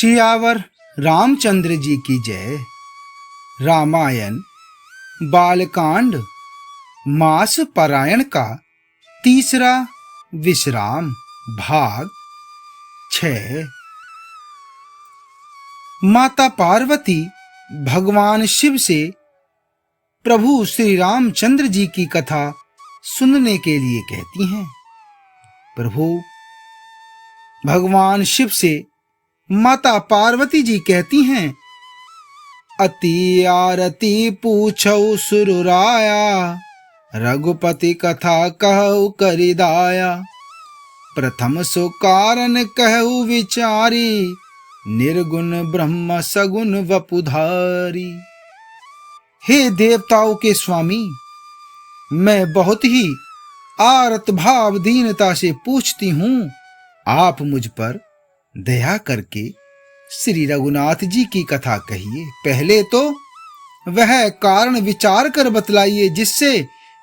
सियावर रामचंद्र जी की जय। रामायण बालकांड मास पारायण का तीसरा विश्राम भाग 6। माता पार्वती भगवान शिव से प्रभु श्री रामचंद्र जी की कथा सुनने के लिए कहती हैं। प्रभु भगवान शिव से माता पार्वती जी कहती हैं, अति आरती पूछौ सुरराया, रघुपति कथा कहु करिदाया। प्रथम सो कारण कहु विचारी, निर्गुण ब्रह्म सगुण वपुधारी। हे देवताओं के स्वामी, मैं बहुत ही आरत भाव दीनता से पूछती हूँ, आप मुझ पर दया करके श्री रघुनाथ जी की कथा कहिए। पहले तो वह कारण विचार कर बतलाइए जिससे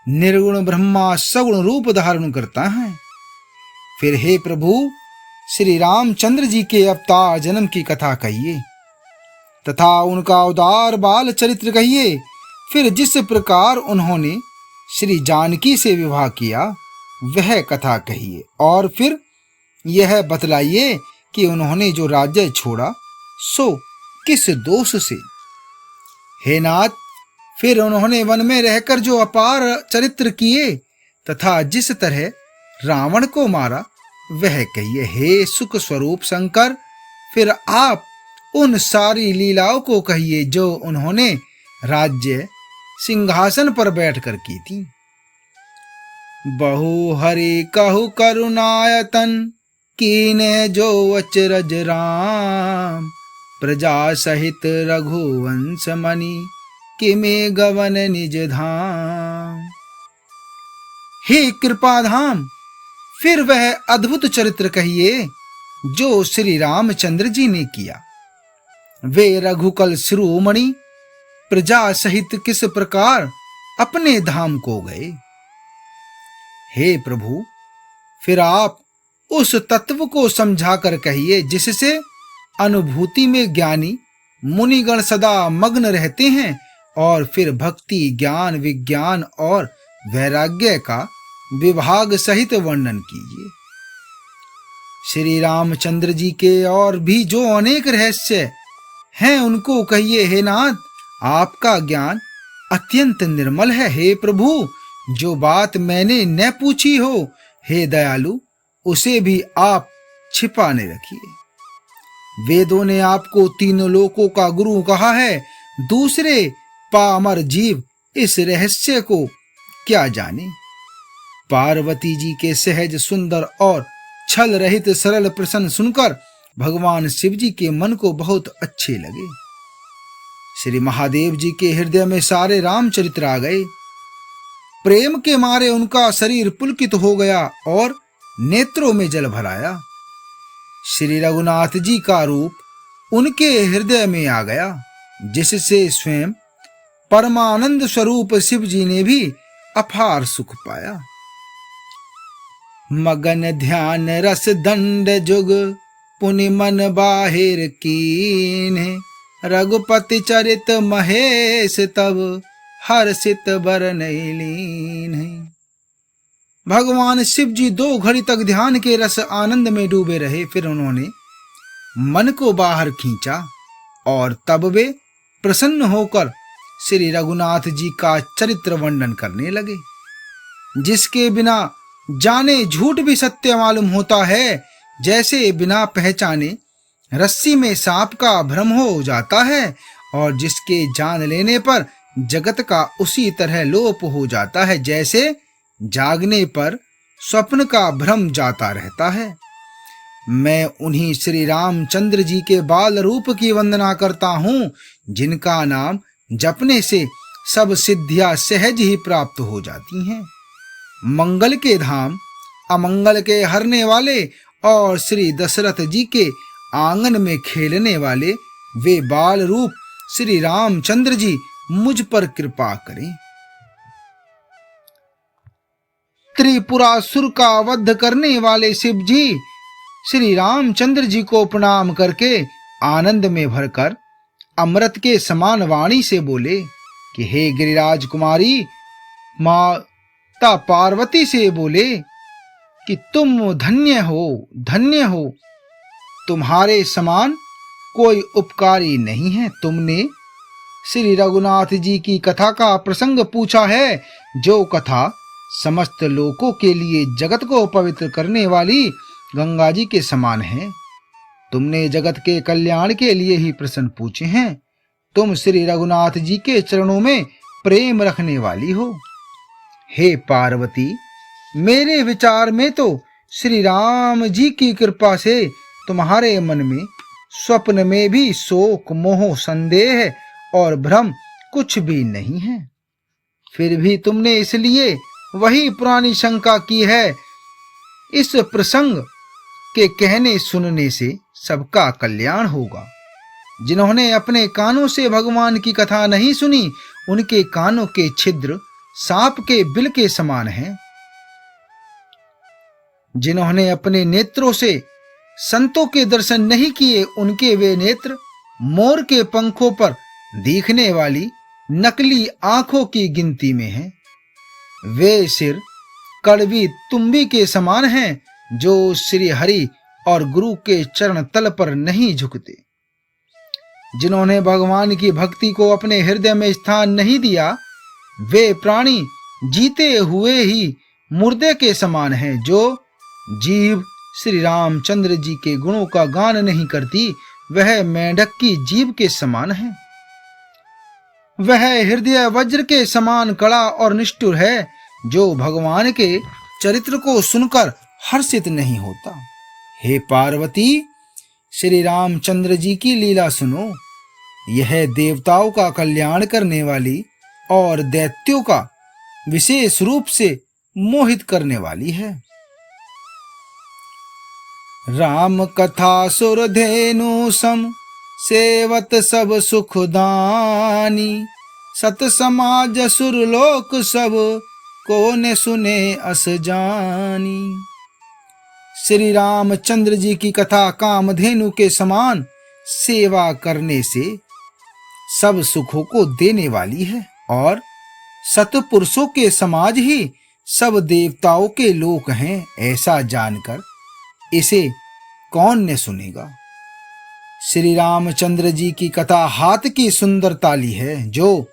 निर्गुण ब्रह्मा सगुण रूप धारण करता है। फिर हे प्रभु श्री रामचंद्र जी के अवतार जन्म की कथा कहिए तथा उनका उदार बाल चरित्र कहिए। फिर जिस प्रकार उन्होंने श्री जानकी से विवाह किया वह कथा कहिए, और फिर यह बतलाइए कि उन्होंने जो राज्य छोड़ा सो किस दोष से। हे नाथ, फिर उन्होंने वन में रहकर जो अपार चरित्र किए तथा जिस तरह रावण को मारा वह कहिए। हे सुख स्वरूप शंकर, फिर आप उन सारी लीलाओं को कहिए जो उन्होंने राज्य सिंहासन पर बैठकर की थी। बहु हरि कहु करुणायतन, कीने जो अचरज राम। प्रजा सहित रघुवंश मणि, किमे गवन निज धाम। हे कृपाधाम, फिर वह अद्भुत चरित्र कहिए जो श्री रामचंद्र जी ने किया। वे रघुकुल शिरोमणि प्रजा सहित किस प्रकार अपने धाम को गए। हे प्रभु, फिर आप उस तत्व को समझाकर कहिए जिससे अनुभूति में ज्ञानी मुनिगण सदा मग्न रहते हैं, और फिर भक्ति ज्ञान विज्ञान और वैराग्य का विभाग सहित वर्णन कीजिए। श्री रामचंद्र जी के और भी जो अनेक रहस्य हैं उनको कहिए। हे नाथ, आपका ज्ञान अत्यंत निर्मल है। हे प्रभु, जो बात मैंने न पूछी हो हे दयालु, उसे भी आप छिपाने रखिए। वेदों ने आपको तीनों लोकों का गुरु कहा है, दूसरे पामर जीव इस रहस्य को क्या जाने। पार्वती जी के सहज सुंदर और छल रहित सरल प्रश्न सुनकर भगवान शिव जी के मन को बहुत अच्छे लगे। श्री महादेव जी के हृदय में सारे रामचरित्र आ गए। प्रेम के मारे उनका शरीर पुलकित हो गया और नेत्रों में जल भर आया। श्री रघुनाथ जी का रूप उनके हृदय में आ गया, जिससे स्वयं परमानंद स्वरूप शिव जी ने भी अपार सुख पाया। मगन ध्यान रस दंड जुग, पुनि मन बाहिर कीन्हे। रघुपति चरित महेश तब, हर्षित बरनई लीन्हे। भगवान शिव जी 2 घड़ी तक ध्यान के रस आनंद में डूबे रहे। फिर उन्होंने मन को बाहर खींचा और तब वे प्रसन्न होकर श्री रघुनाथ जी का चरित्र वर्णन करने लगे, जिसके बिना जाने झूठ भी सत्य मालूम होता है। जैसे बिना पहचाने रस्सी में सांप का भ्रम हो जाता है, और जिसके जान लेने पर जगत का उसी तरह लोप हो जाता है, जैसे जागने पर स्वप्न का भ्रम जाता रहता है। मैं उन्हीं श्री रामचंद्र जी के बाल रूप की वंदना करता हूँ, जिनका नाम जपने से सब सिद्धियां सहज ही प्राप्त हो जाती हैं। मंगल के धाम, अमंगल के हरने वाले और श्री दशरथ जी के आंगन में खेलने वाले वे बाल रूप श्री रामचंद्र जी मुझ पर कृपा करें। त्रिपुरासुर का वध करने वाले शिव जी श्री रामचंद्र जी को प्रणाम करके आनंद में भरकर अमृत के समान वाणी से बोले कि हे गिरिराज कुमारी, माता पार्वती से बोले कि तुम धन्य हो, धन्य हो, तुम्हारे समान कोई उपकारी नहीं है। तुमने श्री रघुनाथ जी की कथा का प्रसंग पूछा है, जो कथा समस्त लोकों के लिए जगत को पवित्र करने वाली गंगा जी के समान है। तुमने जगत के कल्याण के लिए ही प्रश्न पूछे हैं। तुम श्री रघुनाथ जी के चरणों में प्रेम रखने वाली हो। हे पार्वती, मेरे विचार में तो श्री राम जी की कृपा से तुम्हारे मन में स्वप्न में भी शोक, मोह, संदेह और भ्रम कुछ भी नहीं है। फिर भी तुमने इसलिए वही पुरानी शंका की है। इस प्रसंग के कहने सुनने से सबका कल्याण होगा। जिन्होंने अपने कानों से भगवान की कथा नहीं सुनी, उनके कानों के छिद्र सांप के बिल के समान हैं। जिन्होंने अपने नेत्रों से संतों के दर्शन नहीं किए, उनके वे नेत्र मोर के पंखों पर दिखने वाली नकली आंखों की गिनती में हैं। वे सिर कड़वी तुम्बी के समान हैं, जो श्री हरि और गुरु के चरण तल पर नहीं झुकते। जिन्होंने भगवान की भक्ति को अपने हृदय में स्थान नहीं दिया, वे प्राणी जीते हुए ही मुर्दे के समान हैं। जो जीव श्री रामचंद्र जी के गुणों का गान नहीं करती, वह मेंढक की जीभ के समान है। वह हृदय वज्र के समान कड़ा और निष्ठुर है, जो भगवान के चरित्र को सुनकर हर्षित नहीं होता। हे पार्वती, श्री रामचंद्र जी की लीला सुनो। यह देवताओं का कल्याण करने वाली और दैत्यों का विशेष रूप से मोहित करने वाली है। राम कथा सुरधेनु सम सेवत सब सुखदानी, सत समाज सुरलोक सब को ने सुने अस जानी। श्री रामचंद्र जी की कथा कामधेनु के समान सेवा करने से सब सुखों को देने वाली है, और सतपुरुषों के समाज ही सब देवताओं के लोक हैं। ऐसा जानकर इसे कौन ने सुनेगा। श्री रामचंद्र जी की कथा हाथ की सुंदर ताली है, जो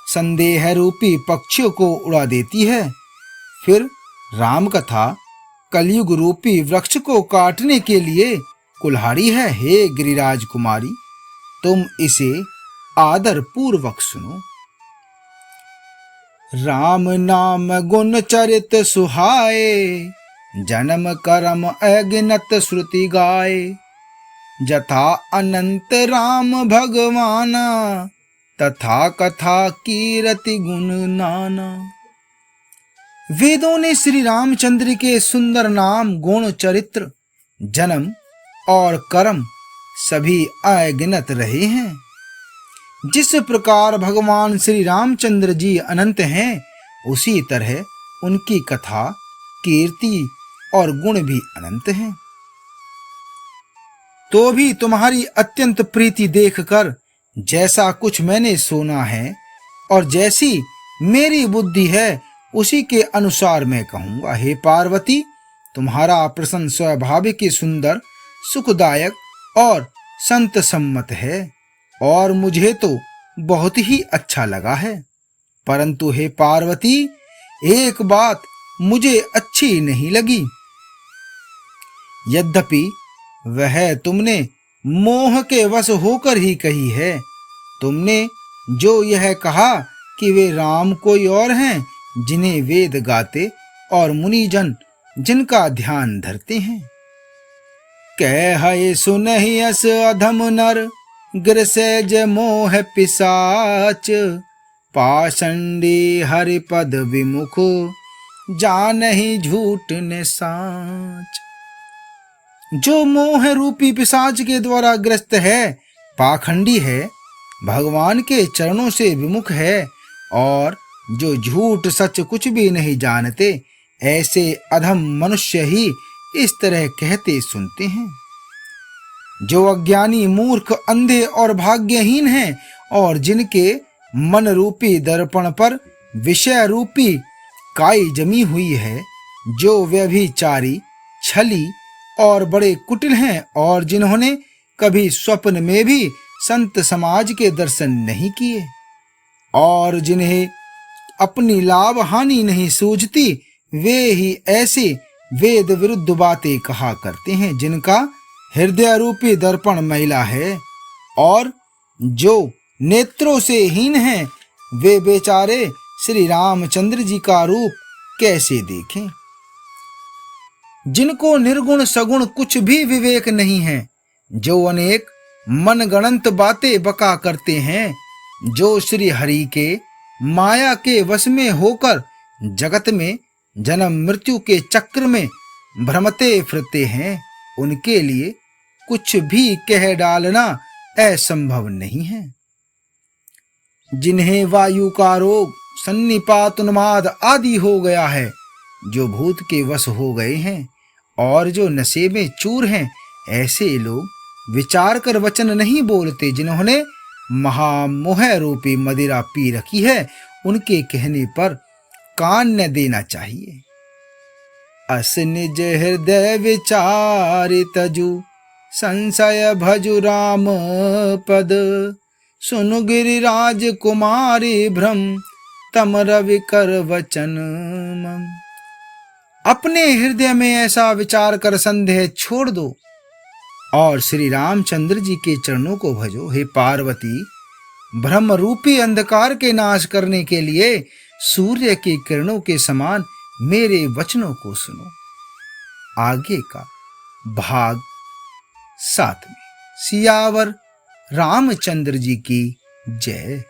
संदेह रूपी पक्षियों को उड़ा देती है। फिर राम कथा कलयुग रूपी वृक्ष को काटने के लिए कुल्हाड़ी है। हे गिरिराज कुमारी, तुम इसे आदर पूर्वक सुनो। राम नाम गुण चरित सुहाए, जन्म कर्म अगिनत श्रुति गाए। जथा अनंत राम भगवाना, तथा कथा कीरति गुण नाना। वेदों ने श्री रामचंद्र के सुंदर नाम, गुण, चरित्र, जन्म और कर्म सभी अगिनत रहे हैं। जिस प्रकार भगवान श्री रामचंद्र जी अनंत हैं, उसी तरह उनकी कथा, कीर्ति और गुण भी अनंत हैं। तो भी तुम्हारी अत्यंत प्रीति देखकर जैसा कुछ मैंने सुना है और जैसी मेरी बुद्धि है, उसी के अनुसार मैं कहूंगा। हे पार्वती, तुम्हारा प्रसन्न स्वाभाविक ही सुंदर, सुखदायक और संत सम्मत है, और मुझे तो बहुत ही अच्छा लगा है। परंतु हे पार्वती, एक बात मुझे अच्छी नहीं लगी। यद्यपि वह तुमने मोह के वश होकर ही कही है। तुमने जो यह कहा कि वे राम कोई और हैं, जिन्हें वेद गाते और मुनिजन जिनका ध्यान धरते हैं। कह सुनहि अस अधम नर, गिरसेज मोह पिसाच। पाषंडी हरिपद विमुख, जानहि झूठ ने साच। जो मोह रूपी पिशाच के द्वारा ग्रस्त है, पाखंडी है, भगवान के चरणों से विमुख है, और जो झूठ सच कुछ भी नहीं जानते, ऐसे अधम मनुष्य ही इस तरह कहते सुनते हैं। जो अज्ञानी, मूर्ख, अंधे और भाग्यहीन हैं और जिनके मन रूपी दर्पण पर विषय रूपी काई जमी हुई है, जो व्यभिचारी, छली और बड़े कुटिल हैं और जिन्होंने कभी स्वप्न में भी संत समाज के दर्शन नहीं किए और जिन्हें अपनी लाभ हानि नहीं सूझती, वे ही ऐसे वेद विरुद्ध बातें कहा करते हैं जिनका हृदय रूपी दर्पण मैला है, और जो नेत्रों से हीन हैं, वे बेचारे श्री रामचंद्र जी का रूप कैसे देखें। जिनको निर्गुण सगुण कुछ भी विवेक नहीं है, जो अनेक मनगणंत बातें बका करते हैं, जो श्री हरि के माया के वश में होकर जगत में जन्म मृत्यु के चक्र में भ्रमते फिरते हैं, उनके लिए कुछ भी कह डालना असंभव नहीं है। जिन्हें वायु का रोग, सन्निपात, उन्माद आदि हो गया है, जो भूत के वश हो गए हैं और जो नशे में चूर हैं, ऐसे लोग विचार कर वचन नहीं बोलते। जिन्होंने महामोह रूपी मदिरा पी रखी है, उनके कहने पर कान न देना चाहिए। अस निज हृदय विचारि तजु, संशय भजु राम पद। सुनु गिरिराज कुमारी भ्रम, तम रवि कर वचन मम। अपने हृदय में ऐसा विचार कर संदेह छोड़ दो और श्री रामचंद्र जी के चरणों को भजो। हे पार्वती, ब्रह्म रूपी अंधकार के नाश करने के लिए सूर्य की किरणों के समान मेरे वचनों को सुनो। आगे का भाग 7 में। सियावर रामचंद्र जी की जय।